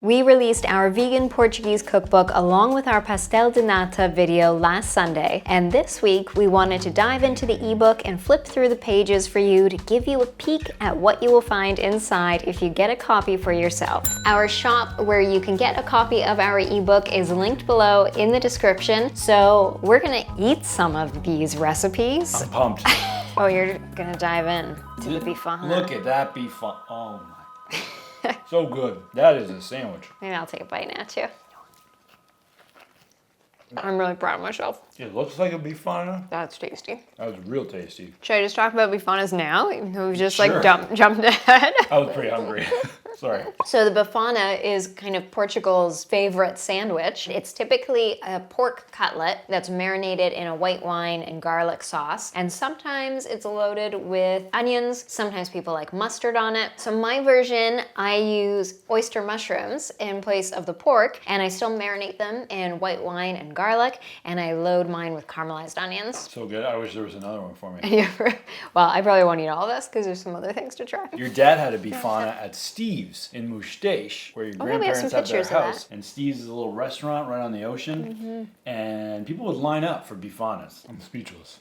We released our vegan Portuguese cookbook along with our Pastel de Nata video last Sunday, and this week we wanted to dive into the ebook and flip through the pages for you to give you a peek at what you will find inside if you get a copy for yourself. Our shop where you can get a copy of our ebook is linked below in the description, so we're gonna eat some of these recipes. I'm pumped. Oh, you're gonna dive in to the Bifana. Look at that Bifana. Oh my. So good. That is a sandwich. Maybe I'll take a bite now too. I'm really proud of myself. It looks like a Bifana. That's tasty. That was real tasty. Should I just talk about Bifanas now? Even though we've just Sure. like jumped ahead. I was pretty hungry. Sorry. So the Bifana is kind of Portugal's favorite sandwich. It's typically a pork cutlet that's marinated in a white wine and garlic sauce. And sometimes it's loaded with onions. Sometimes people like mustard on it. So my version, I use oyster mushrooms in place of the pork, and I still marinate them in white wine and garlic, and I load mine with caramelized onions. So good. I wish there was another one for me. Well, I probably won't eat all of this because there's some other things to try. Your dad had a Bifana at Steve's in Mustache, where your Oh, yeah, we have some grandparents have their pictures of house. And Steve's is a little restaurant right on the ocean. And people would line up for Bifanas. I'm speechless.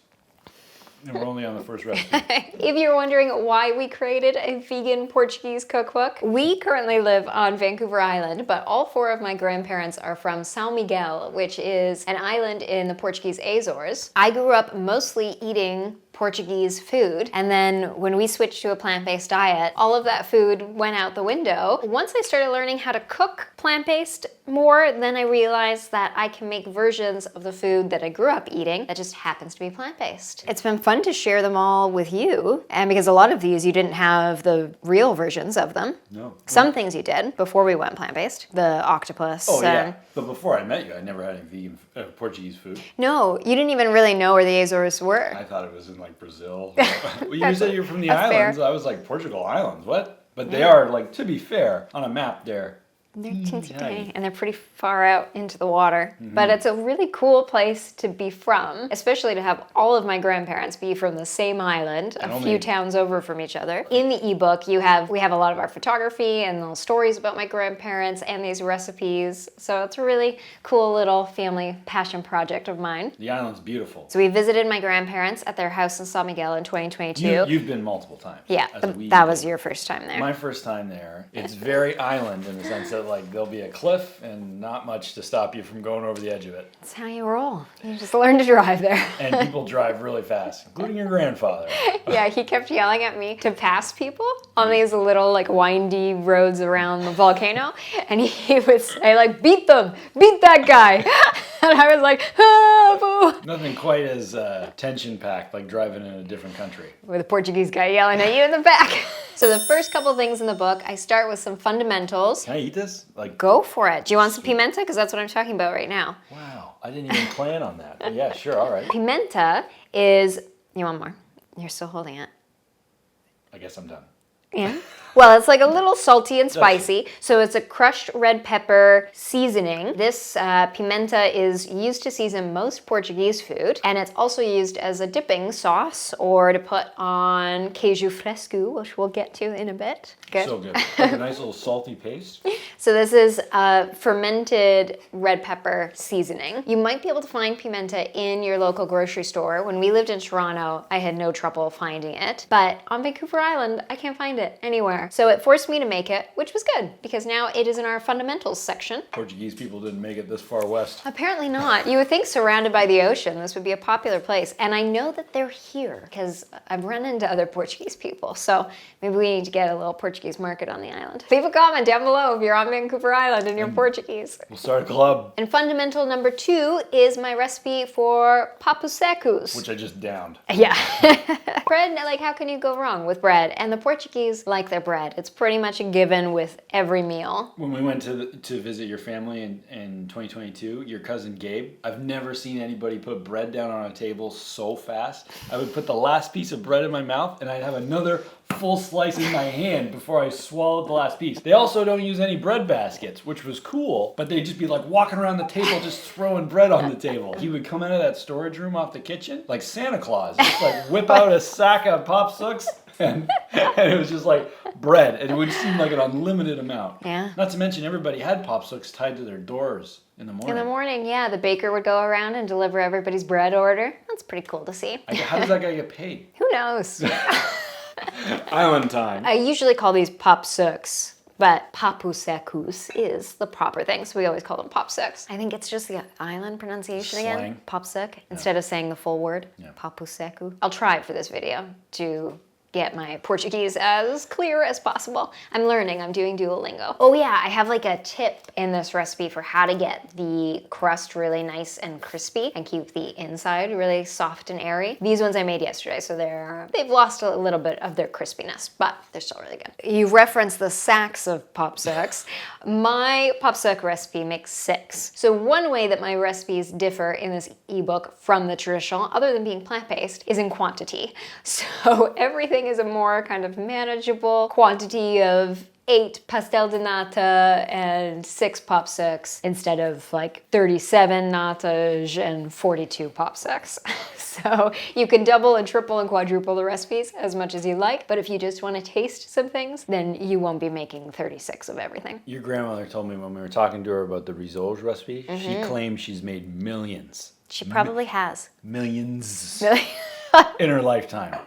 And we're only on the first recipe. If you're wondering why we created a vegan Portuguese cookbook, we currently live on Vancouver Island, but all four of my grandparents are from São Miguel, which is an island in the Portuguese Azores. I grew up mostly eating Portuguese food, and then when we switched to a plant-based diet, all of that food went out the window. Once I started learning how to cook plant-based more, then I realized that I can make versions of the food that I grew up eating that just happens to be plant-based. It's been fun to share them all with you, and because a lot of these you didn't have the real versions of them. No. Some things you did before we went plant-based. The octopus. Oh, yeah. But before I met you, I never had any vegan Portuguese food. No, you didn't even really know where the Azores were. I thought it was in like Brazil. Well, you said you're from the That's islands. fair. I was like, Portugal Islands, what? But they are, like, to be fair, on a map there. They're teensy tiny, and they're pretty far out into the water. But it's a really cool place to be from, especially to have all of my grandparents be from the same island, a few towns over from each other. In the ebook, we have a lot of our photography and little stories about my grandparents and these recipes. So it's a really cool little family passion project of mine. The island's beautiful. So we visited my grandparents at their house in São Miguel in 2022. You've been multiple times. Yeah, as we that was did. your first time there. My first time there. It's very island in the sense that like there'll be a cliff and not much to stop you from going over the edge of it. That's how you roll. You just learn to drive there. And people drive really fast, including your grandfather. Yeah, he kept yelling at me to pass people on these little like windy roads around the volcano, and he would say like, beat them, beat that guy. And I was like, ah, boo. Nothing quite as tension-packed like driving in a different country. With a Portuguese guy yelling at you in the back. So the first couple things in the book, I start with some fundamentals. Can I eat this? Like, Go for it. Do you want some pimenta? Because that's what I'm talking about right now. wow, I didn't even plan on that. But yeah, sure, all right. Pimenta is, you want more? You're still holding it. I guess I'm done. Yeah. Well, it's like a little salty and spicy, so it's a crushed red pepper seasoning. This pimenta is used to season most Portuguese food, and it's also used as a dipping sauce or to put on queijo fresco, which we'll get to in a bit. Good. So good. Like a nice little salty paste. So this is a fermented red pepper seasoning. You might be able to find pimenta in your local grocery store. When we lived in Toronto, I had no trouble finding it, but on Vancouver Island, I can't find it anywhere. So it forced me to make it, which was good, because now it is in our fundamentals section. Portuguese people didn't make it this far west. Apparently not. You would think surrounded by the ocean, this would be a popular place. And I know that they're here, because I've run into other Portuguese people. So maybe we need to get a little Portuguese market on the island. Leave a comment down below if you're on Vancouver Island and you're Portuguese. We'll start a club. And fundamental number 2 is my recipe for Papo Secos. Which I just downed. Yeah. Bread, like how can you go wrong with bread? And the Portuguese like their bread. It's pretty much a given with every meal. When we went to visit your family in 2022, your cousin Gabe, I've never seen anybody put bread down on a table so fast. I would put the last piece of bread in my mouth and I'd have another full slice in my hand before I swallowed the last piece. They also don't use any bread baskets, which was cool, but they'd just be like walking around the table just throwing bread on the table. He would come out of that storage room off the kitchen like Santa Claus, just like whip out a sack of popsicles and it was just like bread, and it would seem like an unlimited amount. Yeah. Not to mention everybody had popsicles tied to their doors in the morning. In the morning, yeah, the baker would go around and deliver everybody's bread order. That's pretty cool to see. How does that guy get paid? Who knows? Island time. I usually call these popsicles, but papu secos is the proper thing, so we always call them popsicles. I think it's just the island pronunciation Slang. again, popsic, instead of saying the full word, papu seco. I'll try for this video to get my Portuguese as clear as possible. I'm learning, I'm doing Duolingo. Oh yeah, I have like a tip in this recipe for how to get the crust really nice and crispy and keep the inside really soft and airy. These ones I made yesterday, so they've lost a little bit of their crispiness, but they're still really good. You referenced the sacks of popsicles. My popsicle recipe makes 6. So one way that my recipes differ in this ebook from the traditional, other than being plant-based, is in quantity. So everything is a more kind of manageable quantity of 8 pastel de nata and 6 popsicles instead of like 37 natas and 42 popsicles. So you can double and triple and quadruple the recipes as much as you like, but if you just want to taste some things, then you won't be making 36 of everything. Your grandmother told me when we were talking to her about the Rissóis recipe, she claims she's made millions. She probably has. Millions in her lifetime.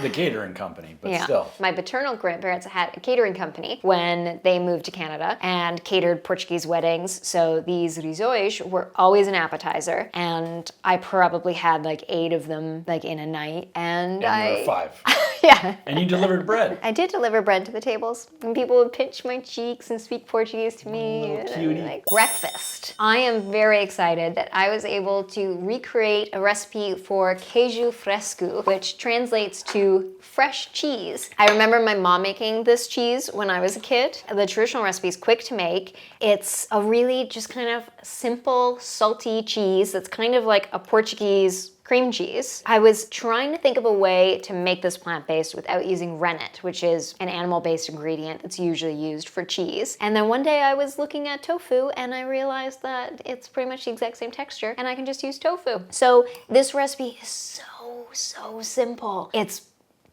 The catering company, but still. My paternal grandparents had a catering company when they moved to Canada and catered Portuguese weddings. So these rissóis were always an appetizer, and I probably had like 8 of them like in a night. And there were 5. Yeah. And you delivered bread. I did deliver bread to the tables, and people would pinch my cheeks and speak Portuguese to me. Little cutie. Like breakfast. I am very excited that I was able to recreate a recipe for Queijo Fresco, which translates to fresh cheese. I remember my mom making this cheese when I was a kid. The traditional recipe is quick to make. It's a really just kind of simple, salty cheese that's kind of like a Portuguese cream cheese. I was trying to think of a way to make this plant-based without using rennet, which is an animal-based ingredient that's usually used for cheese. And then one day I was looking at tofu and I realized that it's pretty much the exact same texture and I can just use tofu. So this recipe is so simple. It's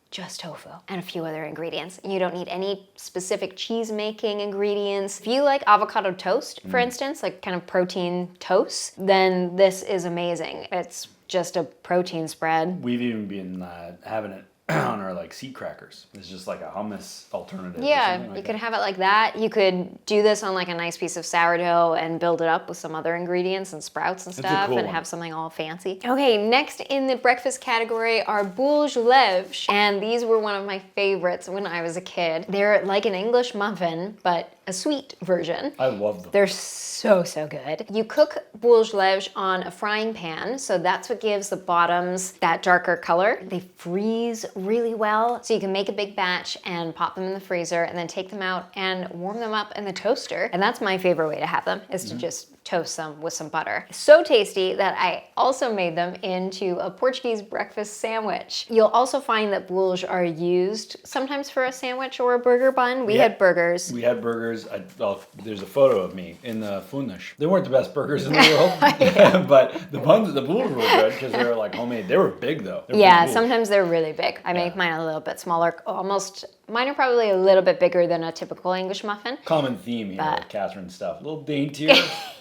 just tofu and a few other ingredients. You don't need any specific cheese making ingredients. If you like avocado toast, for instance, like kind of protein toast, then this is amazing. It's just a protein spread. We've even been having it on our like sea crackers. It's just like a hummus alternative. Yeah, you could have it like that. You could do this on like a nice piece of sourdough and build it up with some other ingredients and sprouts and stuff and have something all fancy. Okay, next in the breakfast category are bolos leves, and these were one of my favorites when I was a kid. They're like an English muffin, but a sweet version. I love them. They're so good. You cook bolos leves on a frying pan, so that's what gives the bottoms that darker color. They freeze really well, so you can make a big batch and pop them in the freezer and then take them out and warm them up in the toaster. And that's my favorite way to have them, is to just toast them with some butter. So tasty that I also made them into a Portuguese breakfast sandwich. You'll also find that bolos are used sometimes for a sandwich or a burger bun. We had burgers. We had burgers. There's a photo of me in the funish. They weren't the best burgers in the world, but the bolos were good because they were like homemade. They were big though. Yeah, sometimes they're really big. I make mine a little bit smaller, mine are probably a little bit bigger than a typical English muffin. Common theme here with Catherine's stuff. A little daintier,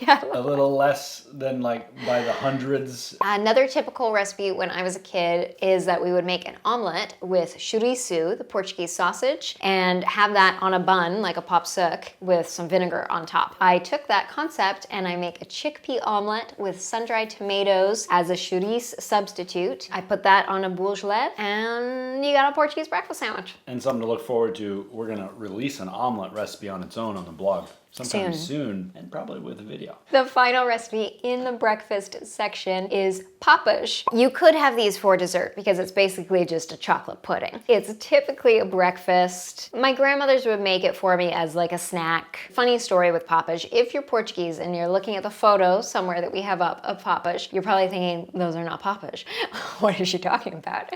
a little less than like by the hundreds. Another typical recipe when I was a kid is that we would make an omelet with chouriço, the Portuguese sausage, and have that on a bun, like a popsicle, with some vinegar on top. I took that concept and I make a chickpea omelet with sun-dried tomatoes as a chouriço substitute. I put that on a bolos leve, and you got a Portuguese breakfast sandwich. And something to look forward to. We're gonna release an omelet recipe on its own on the blog sometime soon, and probably with a video. The final recipe in the breakfast section is papas. You could have these for dessert because it's basically just a chocolate pudding. It's typically a breakfast. My grandmothers would make it for me as like a snack. Funny story with papas. If you're Portuguese and you're looking at the photo somewhere that we have up of papas, you're probably thinking, those are not papas. What is she talking about?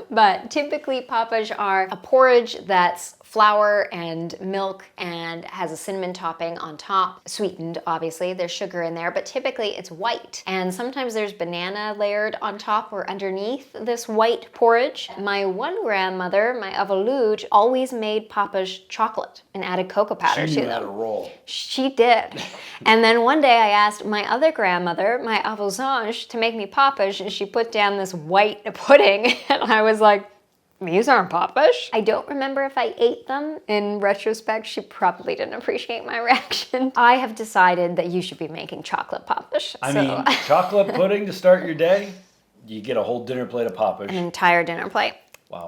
But typically papas are a porridge that's flour and milk and has a cinnamon topping topping on top, sweetened, obviously. There's sugar in there, but typically it's white. And sometimes there's banana layered on top or underneath this white porridge. My one grandmother, my Avalude, always made Papa's chocolate and added cocoa powder She to knew them. how to roll. She did. And then one day I asked my other grandmother, my Avozange, to make me Papa's, and she put down this white pudding, and I was like, these aren't Papa's. I don't remember if I ate them. In retrospect, she probably didn't appreciate my reaction. I have decided that you should be making chocolate Papa's. I mean, chocolate pudding to start your day, you get a whole dinner plate of Papa's. An entire dinner plate. Wow.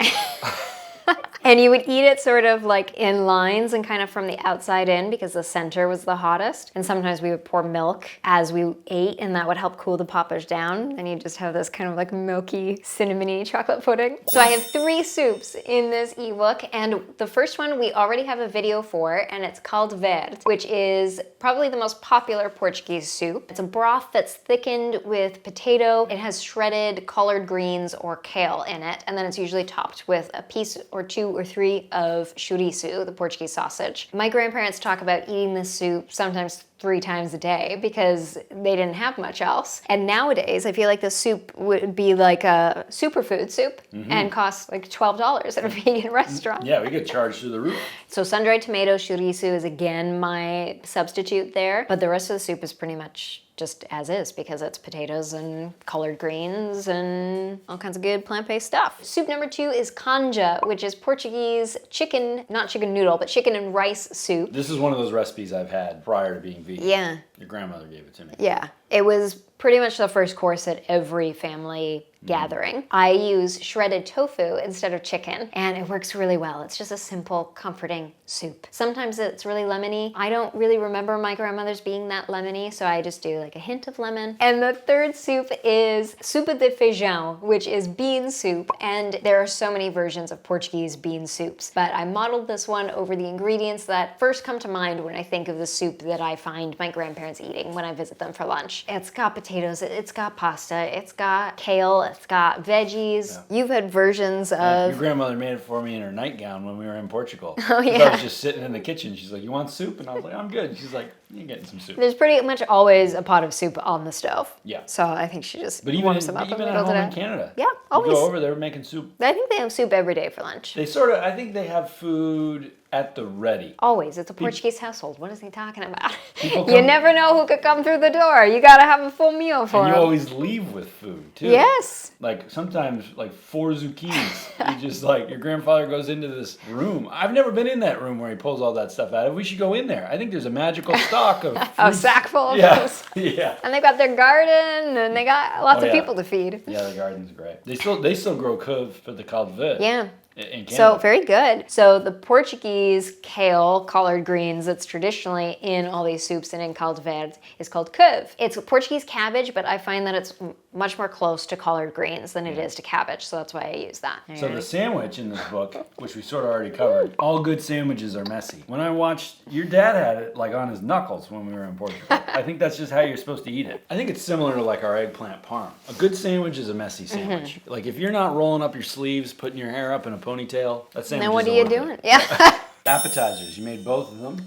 And you would eat it sort of like in lines and kind of from the outside in because the center was the hottest. And sometimes we would pour milk as we ate, and that would help cool the Papa's down. And you just have this kind of like milky, cinnamony chocolate pudding. So I have 3 soups in this ebook, and the first one we already have a video for, and it's called Verde, which is probably the most popular Portuguese soup. It's a broth that's thickened with potato. It has shredded collard greens or kale in it, and then it's usually topped with a piece or 2 or 3 of chouriço, the Portuguese sausage. My grandparents talk about eating this soup sometimes 3 times a day because they didn't have much else. And nowadays, I feel like this soup would be like a superfood soup and cost like $12 at a vegan restaurant. Yeah, we get charged through the roof. So sun-dried tomato chouriço is again my substitute there, but the rest of the soup is pretty much just as is because it's potatoes and collard greens and all kinds of good plant-based stuff. Soup number 2 is canja, which is Portuguese chicken, not chicken noodle, but chicken and rice soup. This is one of those recipes I've had prior to being vegan. Yeah. Your grandmother gave it to me. Yeah. It was pretty much the first course at every family gathering. I use shredded tofu instead of chicken, and it works really well. It's just a simple, comforting soup. Sometimes it's really lemony. I don't really remember my grandmother's being that lemony, so I just do like a hint of lemon. And the third soup is sopa de feijão, which is bean soup, and there are so many versions of Portuguese bean soups, but I modeled this one over the ingredients that first come to mind when I think of the soup that I find my grandparents eating when I visit them for lunch. It's got potatoes, it's got pasta, it's got kale, it's got veggies. Yeah. You've had versions of... Your grandmother made it for me in her nightgown when we were in Portugal. Oh, yeah. I was just sitting in the kitchen. She's like, you want soup? And I was like, I'm good. She's like, you're getting some soup. There's pretty much always a pot of soup on the stove. Yeah. So I think she just But warms them up even in the at middle home of in the day. Canada. Yeah, always. You go over there making soup. I think they have soup every day for lunch. They sort of, I think they have food at the ready. Always. It's a Portuguese household. What is he talking about? You never know who could come through the door. You gotta have a full meal for them. And them. you always leave with food, too. Yes. Like, sometimes, like, 4 zucchinis. You just, like, your grandfather goes into this room. I've never been in that room where he pulls all that stuff out of. We should go in there. I think there's a magical stock of A sack full of those. Yeah. And they've got their garden, and they got lots of people to feed. Yeah, the garden's great. They still grow couve for the Caldo. Yeah. In Canada. So very good. So the Portuguese kale, collard greens, that's traditionally in all these soups and in Caldo Verde is called couve. It's Portuguese cabbage, but I find that it's much more close to collard greens than it is to cabbage, so that's why I use that. So the sandwich in this book, which we sort of already covered, all good sandwiches are messy. When I watched, your dad had it like on his knuckles when we were in Portugal. I think that's just how you're supposed to eat it. I think it's similar to like our eggplant parm. A good sandwich is a messy sandwich. Like if you're not rolling up your sleeves, putting your hair up in a ponytail, that sandwich Then what are isn't you worth doing? it. Yeah. Appetizers, you made both of them.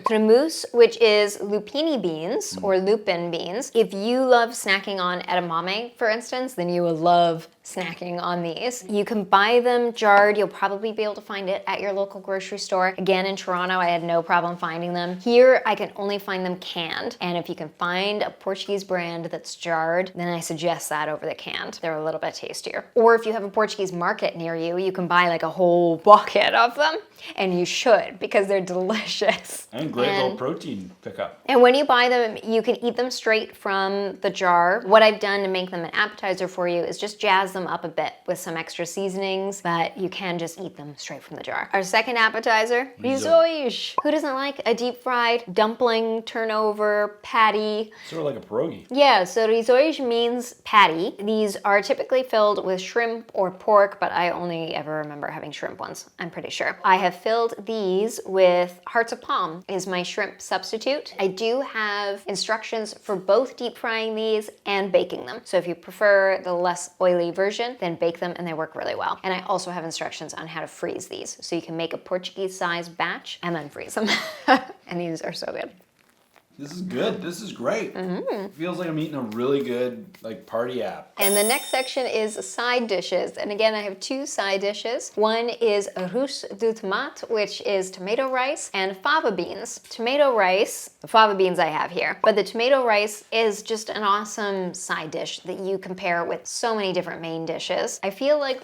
Cremus, which is lupini beans or lupin beans. If you love snacking on edamame, for instance, then you will love snacking on these. You can buy them jarred. You'll probably be able to find it at your local grocery store. Again, in Toronto, I had no problem finding them. Here, I can only find them canned. And if you can find a Portuguese brand that's jarred, then I suggest that over the canned. They're a little bit tastier. Or if you have a Portuguese market near you, you can buy like a whole bucket of them. And you should, because they're delicious. And great little protein pickup. And when you buy them, you can eat them straight from the jar. What I've done to make them an appetizer for you is just jazz them up a bit with some extra seasonings, but you can just eat them straight from the jar. Our second appetizer, rissóis. Who doesn't like a deep fried dumpling turnover patty? Sort of like a pierogi. Yeah, so rissóis means patty. These are typically filled with shrimp or pork, but I only ever remember having shrimp ones, I'm pretty sure. I have filled these with hearts of palm is my shrimp substitute. I do have instructions for both deep frying these and baking them. So if you prefer the less oily version, then bake them and they work really well. And I also have instructions on how to freeze these. So you can make a Portuguese size batch and then freeze them. And these are so good. This is good. This is great. Feels like I'm eating a really good like party app. And the next section is side dishes. And again, I have two side dishes. One is Arroz de Tomate, which is tomato rice, and fava beans. Tomato rice, the fava beans I have here, but the tomato rice is just an awesome side dish that you can pair with so many different main dishes. I feel like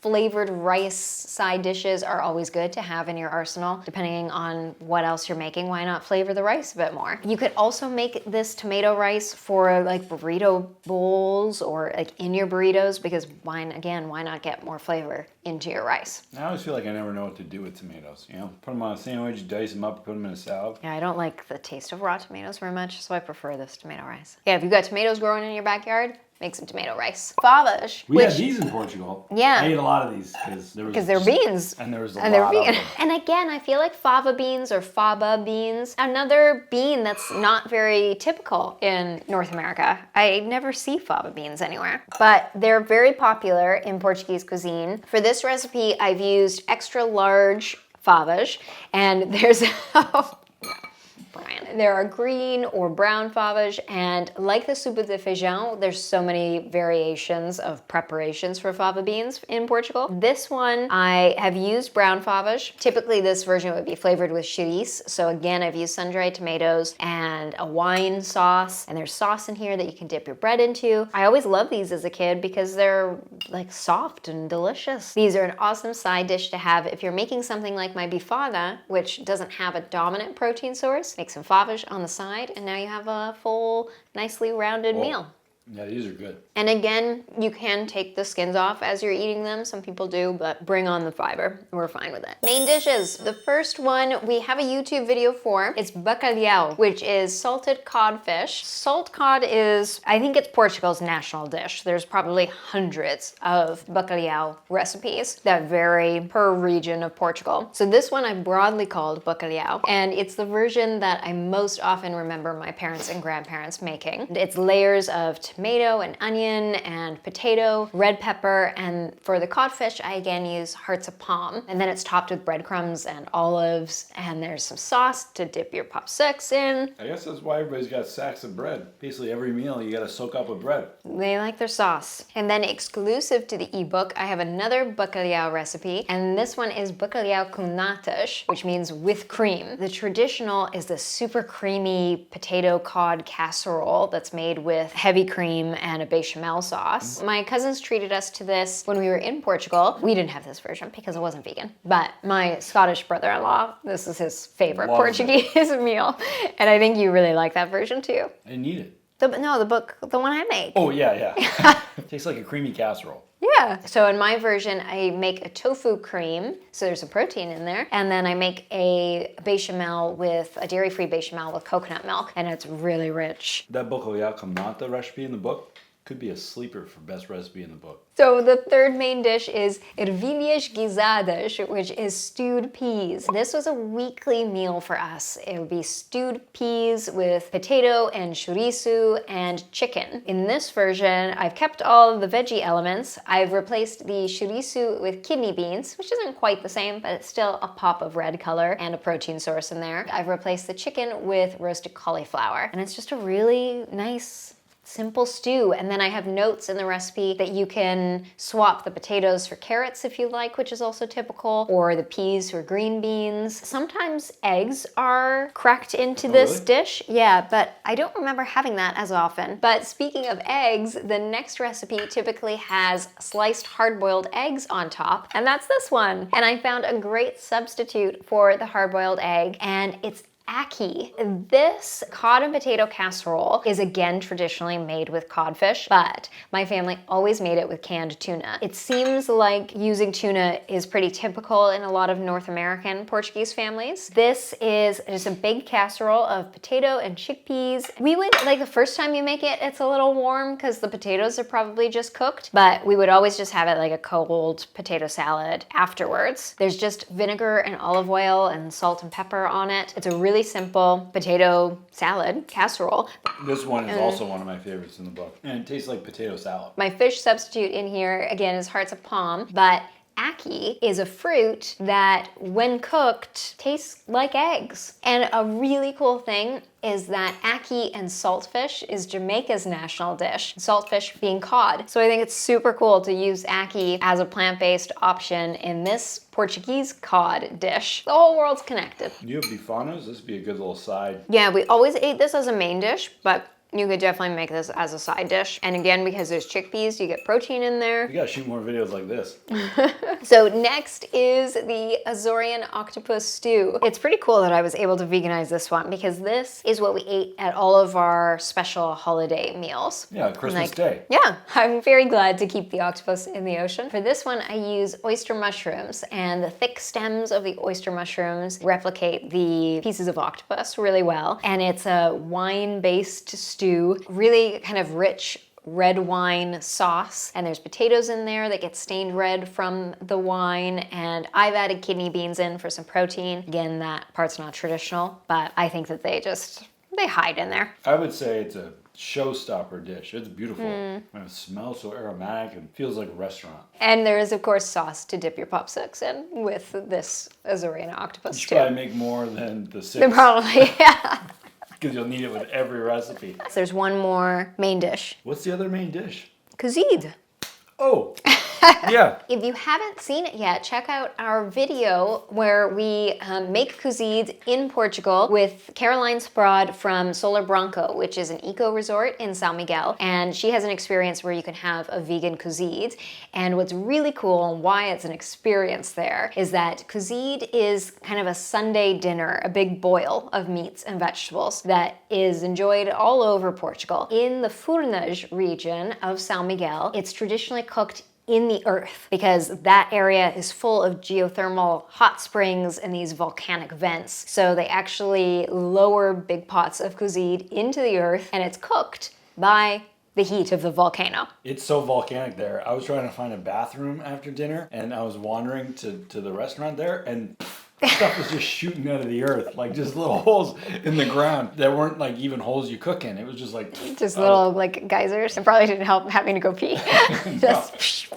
flavored rice side dishes are always good to have in your arsenal, depending on what else you're making. Why not flavor the rice a bit more? You could also make this tomato rice for like burrito bowls or like in your burritos, because why not get more flavor into your rice? I always feel like I never know what to do with tomatoes. You know, put them on a sandwich, dice them up, put them in a salad. Yeah, I don't like the taste of raw tomatoes very much, so I prefer this tomato rice. Yeah, if you've got tomatoes growing in your backyard, make some tomato rice. Favas. We had these in Portugal. Yeah. I ate a lot of these because they're beans. And there was a and they're lot vegan. of them. And again, I feel like fava beans or faba beans, another bean that's not very typical in North America. I never see fava beans anywhere, but they're very popular in Portuguese cuisine. For this recipe, I've used extra large favas, and there's Brian. There are green or brown favas, and like the Sopa de Feijão, there's so many variations of preparations for fava beans in Portugal. This one, I have used brown favas. Typically, this version would be flavored with chouriço. So again, I've used sun-dried tomatoes and a wine sauce, and there's sauce in here that you can dip your bread into. I always loved these as a kid because they're like soft and delicious. These are an awesome side dish to have if you're making something like my Bifana, which doesn't have a dominant protein source. Make some favas on the side, and now you have a full, nicely rounded meal. Yeah, these are good. And again, you can take the skins off as you're eating them. Some people do, but bring on the fiber. We're fine with it. Main dishes. The first one we have a YouTube video for. It's Bacalhau, which is salted codfish. Salt cod is, I think it's Portugal's national dish. There's probably hundreds of Bacalhau recipes that vary per region of Portugal. So this one I broadly called Bacalhau, and it's the version that I most often remember my parents and grandparents making. It's layers of tomato and onion and potato, red pepper, and for the codfish, I again use hearts of palm. And then it's topped with breadcrumbs and olives, and there's some sauce to dip your popsicks in. I guess that's why everybody's got sacks of bread. Basically, every meal you gotta soak up with bread. They like their sauce. And then exclusive to the ebook, I have another bacalhau recipe, and this one is bacalhau com natas, which means with cream. The traditional is the super creamy potato cod casserole that's made with heavy cream and a bechamel sauce. My cousins treated us to this when we were in Portugal. We didn't have this version because it wasn't vegan, but my Scottish brother-in-law, this is his favorite Portuguese meal, and I think you really like that version too. I didn't eat it. The one I make. Oh, yeah. It tastes like a creamy casserole. Yeah. So in my version, I make a tofu cream, so there's a protein in there, and then I make a bechamel with a dairy-free bechamel with coconut milk, and it's really rich. That bacalhau com nata recipe in the book could be a sleeper for best recipe in the book. So the third main dish is Ervilhas Guisadas, which is stewed peas. This was a weekly meal for us. It would be stewed peas with potato and chorizo and chicken. In this version, I've kept all of the veggie elements. I've replaced the chorizo with kidney beans, which isn't quite the same, but it's still a pop of red color and a protein source in there. I've replaced the chicken with roasted cauliflower, and it's just a really nice, simple stew. And then I have notes in the recipe that you can swap the potatoes for carrots if you like, which is also typical, or the peas for green beans. Sometimes eggs are cracked into this dish. Yeah, but I don't remember having that as often. But speaking of eggs, the next recipe typically has sliced hard-boiled eggs on top, and that's this one. And I found a great substitute for the hard-boiled egg, and it's ackee. This cod and potato casserole is again traditionally made with codfish, but my family always made it with canned tuna. It seems like using tuna is pretty typical in a lot of North American Portuguese families. This is just a big casserole of potato and chickpeas. We would, like the first time you make it, it's a little warm because the potatoes are probably just cooked, but we would always just have it like a cold potato salad afterwards. There's just vinegar and olive oil and salt and pepper on it. It's a really simple potato salad casserole. This one is also one of my favorites in the book. And it tastes like potato salad. My fish substitute in here, again, is hearts of palm, but ackee is a fruit that, when cooked, tastes like eggs. And a really cool thing is that ackee and saltfish is Jamaica's national dish, saltfish being cod. So I think it's super cool to use ackee as a plant-based option in this Portuguese cod dish. The whole world's connected. You have bifanas? This would be a good little side. Yeah, we always ate this as a main dish, but you could definitely make this as a side dish. And again, because there's chickpeas, you get protein in there. We gotta shoot more videos like this. So next is the Azorean octopus stew. It's pretty cool that I was able to veganize this one because this is what we ate at all of our special holiday meals. Yeah, Christmas Day. Yeah, I'm very glad to keep the octopus in the ocean. For this one, I use oyster mushrooms, and the thick stems of the oyster mushrooms replicate the pieces of octopus really well. And it's a wine-based stew, really kind of rich red wine sauce, and there's potatoes in there that get stained red from the wine, and I've added kidney beans in for some protein. Again, that part's not traditional, but I think that they hide in there. I would say it's a showstopper dish. It's beautiful. And it smells so aromatic and feels like a restaurant. And there is, of course, sauce to dip your popsicks in with this Azorean octopus You should too. probably make more than the 6. Then probably, yeah. Because you'll need it with every recipe. So there's one more main dish. What's the other main dish? Cozido. Oh, yeah. If you haven't seen it yet, check out our video where we make cozido in Portugal with Caroline Sprod from Solar Branco, which is an eco resort in São Miguel. And she has an experience where you can have a vegan cozido. And what's really cool and why it's an experience there is that cozido is kind of a Sunday dinner, a big boil of meats and vegetables that is enjoyed all over Portugal. In the Furnas region of São Miguel, it's traditionally cooked in the earth because that area is full of geothermal hot springs and these volcanic vents. So they actually lower big pots of cozido into the earth and it's cooked by the heat of the volcano. It's so volcanic there. I was trying to find a bathroom after dinner and I was wandering to the restaurant there and stuff was just shooting out of the earth, like just little holes in the ground that weren't like even holes you cook in. It was just like just little like geysers. It probably didn't help having to go pee. Just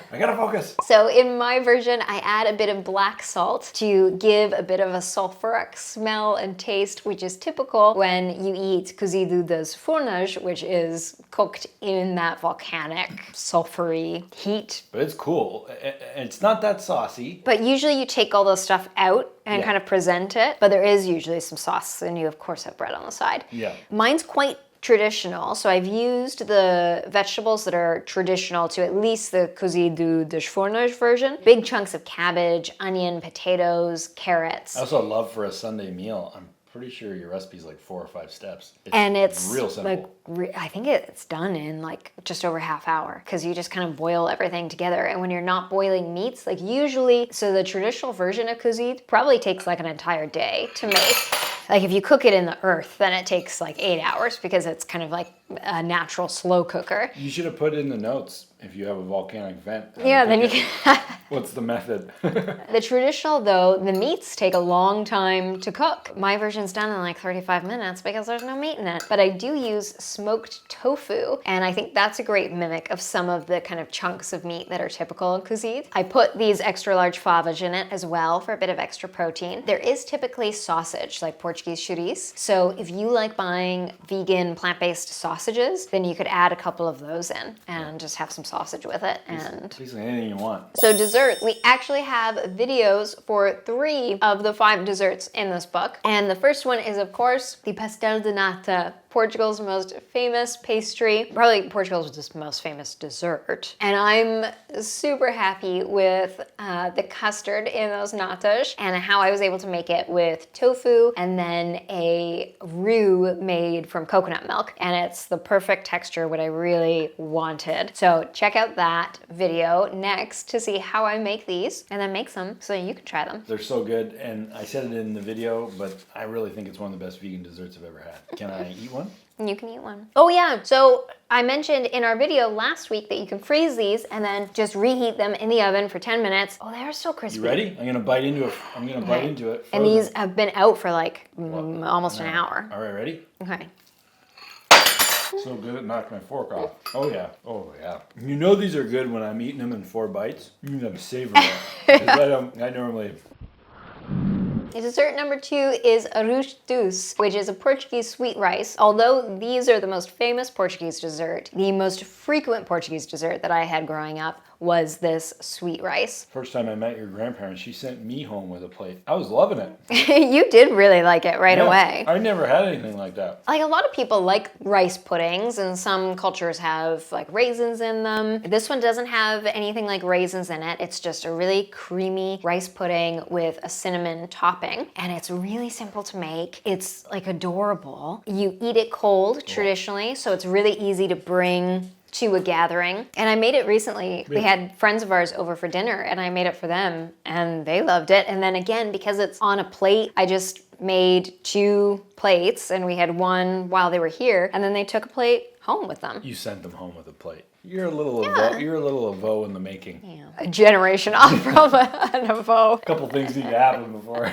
I gotta focus. So in my version, I add a bit of black salt to give a bit of a sulfuric smell and taste, which is typical when you eat cozido das furnas, which is cooked in that volcanic, sulfury heat. But it's cool. It's not that saucy. But usually you take all those stuff out and Yeah. kind of present it, but there is usually some sauce, and you of course have bread on the side. Yeah. Mine's quite traditional, so I've used the vegetables that are traditional to at least the cozido das fornas version. Big chunks of cabbage, onion, potatoes, carrots. I also love for a Sunday meal. I'm pretty sure your recipe's like 4 or 5 steps. And it's real simple. like, I think it's done in like just over half hour because you just kind of boil everything together. And when you're not boiling meats, like usually, so the traditional version of cozido probably takes like an entire day to make. Like if you cook it in the earth, then it takes like 8 hours because it's kind of like a natural slow cooker. You should have put in the notes if you have a volcanic vent. Yeah, then you can. What's the method? The traditional though, the meats take a long time to cook. My version's done in like 35 minutes because there's no meat in it. But I do use smoked tofu, and I think that's a great mimic of some of the kind of chunks of meat that are typical in cozido. I put these extra large favas in it as well for a bit of extra protein. There is typically sausage, like Portuguese chouriço. So if you like buying vegan plant-based sausages, then you could add a couple of those in and just have some sausage with it. And Basically anything you want. so desserts, we actually have videos for 3 of the 5 desserts in this book. And the first one is, of course, the Pastel de Nata, Portugal's most famous pastry, probably Portugal's just most famous dessert. And I'm super happy with the custard in those natas and how I was able to make it with tofu and then a roux made from coconut milk. And it's the perfect texture, what I really wanted. So check out that video next to see how I make these and then make some so you can try them. They're so good, and I said it in the video, but I really think it's one of the best vegan desserts I've ever had. Can I eat one? You can eat one. Oh yeah, so I mentioned in our video last week that you can freeze these and then just reheat them in the oven for 10 minutes. Oh, they're so crispy. You ready? I'm gonna bite into it. And Frozen. these have been out for like almost an hour. All right, ready? Okay. So good it knocked my fork off. Oh yeah. Oh yeah. You know these are good when I'm eating them in 4 bites. You gotta savor them. 'Cause I normally... Dessert number 2 is Arroz doce, which is a Portuguese sweet rice. Although these are the most famous Portuguese dessert, the most frequent Portuguese dessert that I had growing up was this sweet rice. First time I met your grandparents, she sent me home with a plate. I was loving it. You did really like it right away. I never had anything like that. Like, a lot of people like rice puddings, and some cultures have like raisins in them. This one doesn't have anything like raisins in it. It's just a really creamy rice pudding with a cinnamon topping, and it's really simple to make. It's like adorable. You eat it cold traditionally, so it's really easy to bring to a gathering. And I made it recently. We had friends of ours over for dinner, and I made it for them, and they loved it. And then again, because it's on a plate, I just made 2 plates, and we had one while they were here, and then they took a plate home with them. You sent them home with a plate. You're a little Avo in the making. Yeah. A generation off from an Avo. A couple things need to happen before.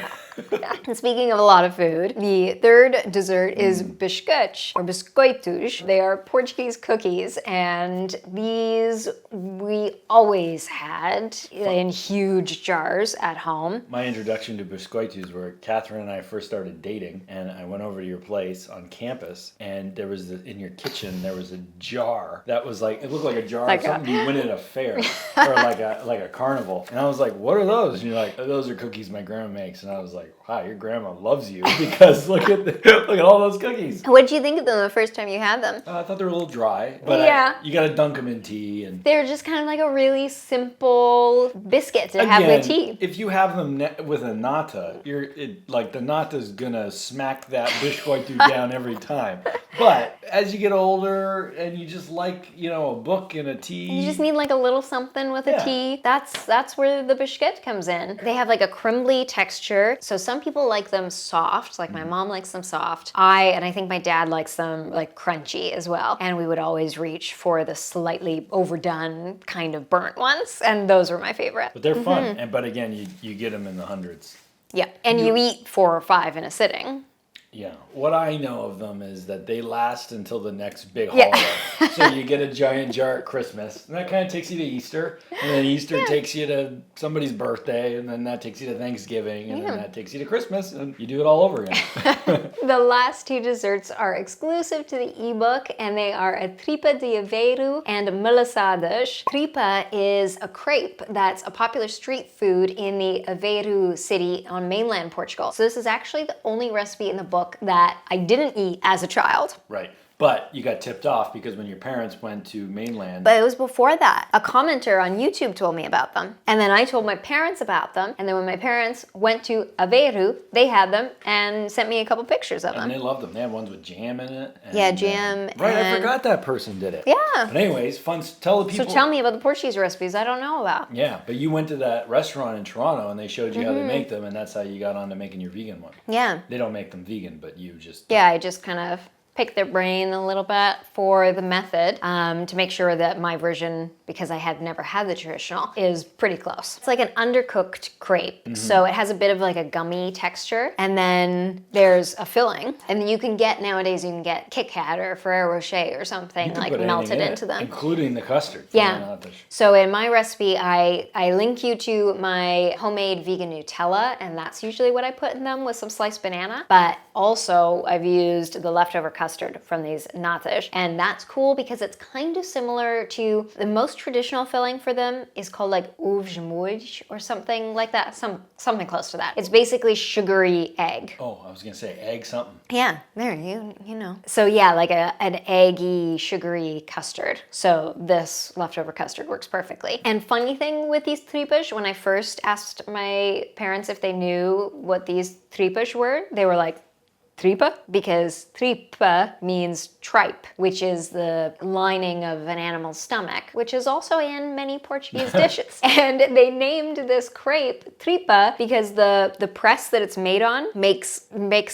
And speaking of a lot of food, the third dessert is biscoitos or biscoitos. They are Portuguese cookies, and these we always had in huge jars at home. My introduction to biscoitos were Catherine and I first started dating, and I went over to your place on campus, and there was in your kitchen there was a jar that was like, it looked like a jar of something you win at a fair or like a carnival. And I was like, what are those? And you're like, those are cookies my grandma makes. And I was like, wow, your grandma loves you because look at all those cookies. What did you think of them the first time you had them? I thought they were a little dry, but you gotta dunk them in tea. And they're just kind of like a really simple biscuit to have with tea. If you have them with a nata, the nata's gonna smack that biscoito down every time. But as you get older and you just like, a book and a tea. You just need like a little something with a tea. That's where the biscuit comes in. They have like a crumbly texture. So some people like them soft, like my mom likes them soft. I think my dad likes them like crunchy as well. And we would always reach for the slightly overdone kind of burnt ones. And those were my favorite. But they're fun. But again, you get them in the hundreds. Yeah. And you eat 4 or 5 in a sitting. Yeah. What I know of them is that they last until the next big holiday. So you get a giant jar at Christmas, and that kind of takes you to Easter, and then Easter takes you to somebody's birthday, and then that takes you to Thanksgiving, and then that takes you to Christmas, and you do it all over again. The last 2 desserts are exclusive to the ebook, and they are a tripa de aveiro and melaçadas. Tripa is a crepe that's a popular street food in the Aveiro city on mainland Portugal. So this is actually the only recipe in the book that I didn't eat as a child. Right. But you got tipped off because when your parents went to mainland... But it was before that. A commenter on YouTube told me about them. And then I told my parents about them. And then when my parents went to Aveiro, they had them and sent me a couple pictures of them. And they loved them. They had ones with jam in it. And, jam. Right, I forgot that person did it. Yeah. But anyways, tell the people... So tell me about the Portuguese recipes I don't know about. Yeah, but you went to that restaurant in Toronto and they showed you how they make them, and that's how you got on to making your vegan one. Yeah. They don't make them vegan, but you just... Yeah, I just kind of pick their brain a little bit for the method to make sure that my version, because I had never had the traditional, is pretty close. It's like an undercooked crepe. So it has a bit of like a gummy texture. And then there's a filling. And you can get, nowadays, you can get Kit Kat or Ferrero Rocher or something like melted into them. Including the custard. Yeah. So in my recipe, I link you to my homemade vegan Nutella, and that's usually what I put in them with some sliced banana. But also I've used the leftover custard from these Natas, and that's cool because it's kind of similar to the most traditional filling for them is called like ovos moles or something like that, something close to that. It's basically sugary egg. Oh, I was gonna say egg something. Yeah, there you know. So yeah, like an eggy, sugary custard. So this leftover custard works perfectly. And funny thing with these tripas, when I first asked my parents if they knew what these tripas were, they were like, tripa? Because tripa means tripe, which is the lining of an animal's stomach, which is also in many Portuguese dishes. And they named this crepe tripa because the press that it's made on makes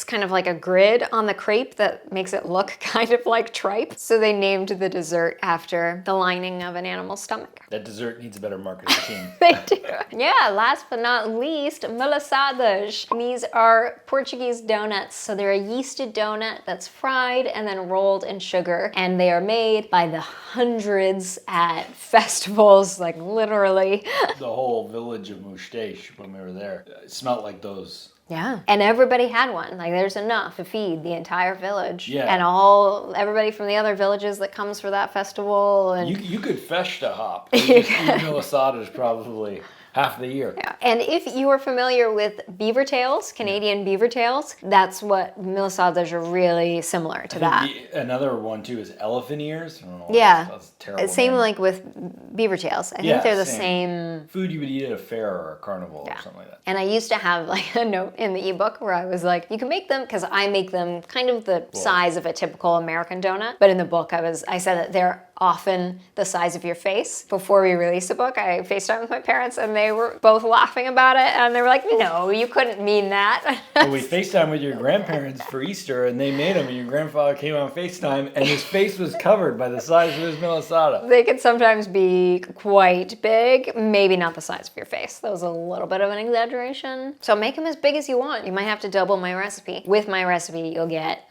kind of like a grid on the crepe that makes it look kind of like tripe. So they named the dessert after the lining of an animal's stomach. That dessert needs a better marketing team. They do. Yeah, last but not least, melaçadas. These are Portuguese donuts, so they're They're a yeasted donut that's fried and then rolled in sugar, and they are made by the hundreds at festivals, like literally. The whole village of Mustache, when we were there, it smelled like those. Yeah. And everybody had one. Like there's enough to feed the entire village. Yeah. And everybody from the other villages that comes for that festival. And You could festa hop. Milasadas probably half the year. yeah. And if you are familiar with beaver tails, Canadian beaver tails, that's what milasadas are really similar to that. Another one too is elephant ears. I don't know why Yeah. that's terrible. Same name. like with beaver tails. I Yeah, think they're the same. Food you would eat at a fair or a carnival Yeah. or something like that. And I used to have like a note in the ebook where I was like, you can make them, because I make them kind of the size of a typical American donut. But in the book, I said that they're often the size of your face. Before we released the book, I FaceTimed with my parents and they were both laughing about it. And they were like, no, you couldn't mean that. Well, we FaceTimed with your grandparents for Easter and they made them and your grandfather came on FaceTime and his face was covered by the size of his milasada. They could sometimes be quite big, maybe not the size of your face. That was a little bit of an exaggeration. So make them as big as you want. You might have to double my recipe. With my recipe, you'll get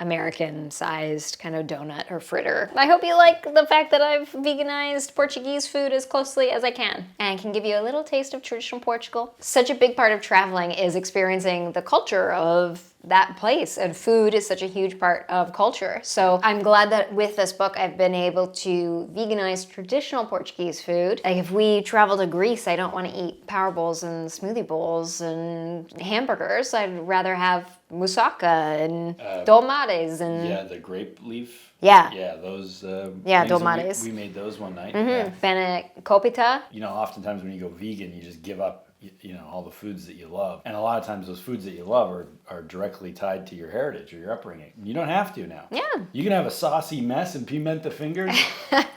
American-sized kind of donut or fritter. I hope you like the fact that I've veganized Portuguese food as closely as I can and can give you a little taste of traditional Portugal. Such a big part of traveling is experiencing the culture of that place, and food is such a huge part of culture. So I'm glad that with this book I've been able to veganize traditional Portuguese food. Like if we travel to Greece, I don't want to eat power bowls and smoothie bowls and hamburgers. I'd rather have moussaka and tomates and Yeah, the grape leaf. yeah. Yeah, those. Yeah, things that tomates. We made those one night. Mm-hmm. Fennec copita. You know, oftentimes when you go vegan, you just give up, you know, all the foods that you love. And a lot of times those foods that you love are directly tied to your heritage or your upbringing. You don't have to now. Yeah. You can have a saucy mess and pimenta fingers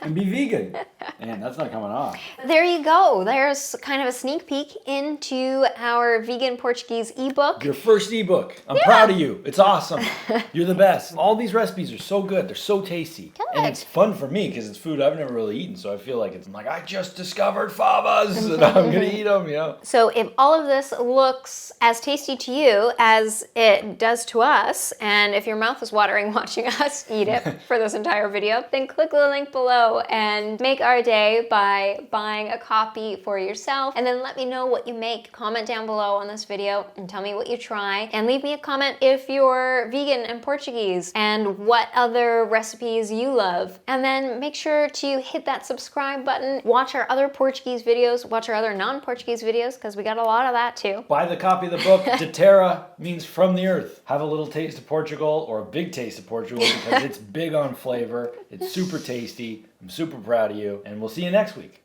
and be vegan. Man, that's not coming off. There you go. There's kind of a sneak peek into our vegan Portuguese ebook. Your first ebook. I'm proud of you. It's awesome. You're the best. All these recipes are so good. They're so tasty. Good. And it's fun for me because it's food I've never really eaten. So I feel like I'm like, I just discovered favas and I'm going to eat them, you know. So if all of this looks as tasty to you as it does to us, and if your mouth is watering watching us eat it for this entire video, then click the link below and make our day by buying a copy for yourself. And then let me know what you make. Comment down below on this video and tell me what you try. And leave me a comment if you're vegan and Portuguese and what other recipes you love. And then make sure to hit that subscribe button. Watch our other Portuguese videos. Watch our other non-Portuguese videos because we got a lot of that too. Buy the copy of the book. De terra means from the earth. Have a little taste of Portugal or a big taste of Portugal because it's big on flavor. It's super tasty. I'm super proud of you. And we'll see you next week.